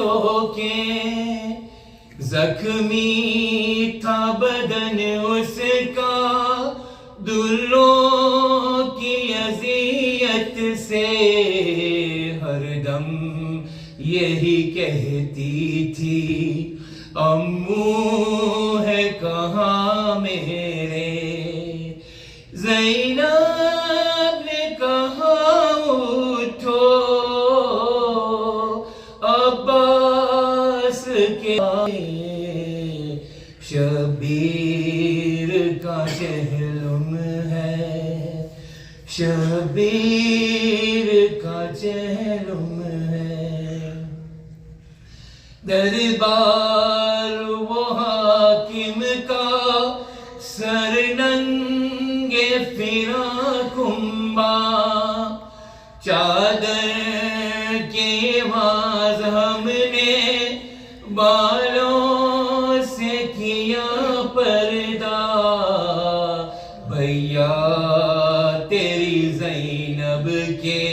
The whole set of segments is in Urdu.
روکیں. زخمی تھا بدن اس کا دلوں کی اذیت سے، ہر دم یہی کہتی تھی امو ہے کہاں میرے. زینب نے کہا اٹھو عباس کے آئے. شبیر کا چہلم ہے، شبیر کا چہلم ہے. دربار وہ حاکم کا سر ننگے فراقمبا، چادر کے باز ہم نے بالوں سے کیا پردہ. بھیا تیری زینب کے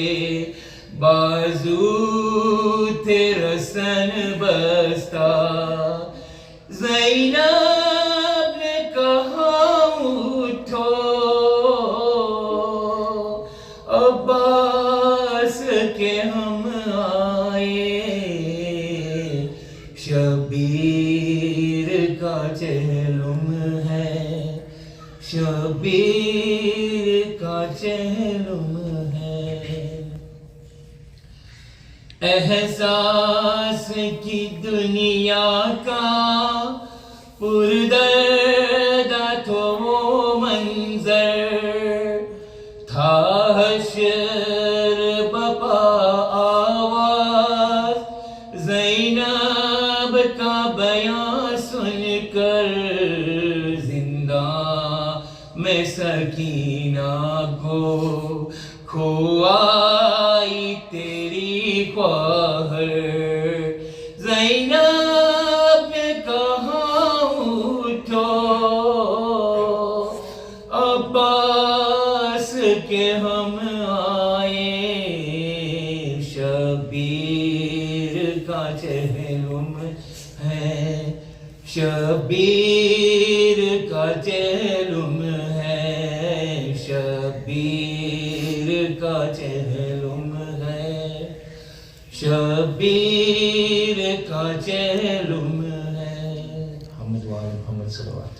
بازو تھے رسن بستہ. زینب نے کہا اٹھو عباس کے ہم آئے. شبیر کا چہلم ہے، شبیر کا چہلم ہے. احساس کی دنیا کا پردرد تو وہ منظر تھا، حشر بپا آواز زینب کا بیان سن کر. زندان میں سکینہ کو کھو آئی تیری خواہر. زینب نے کہا اٹھو عباس کے ہم آئے. شبیر کا چہلم ہے، شبیر کا چہلم ہے، شبیر کا چہلم ہے، شبیر کا چہلم ہے. محمد وآل محمد صلوات.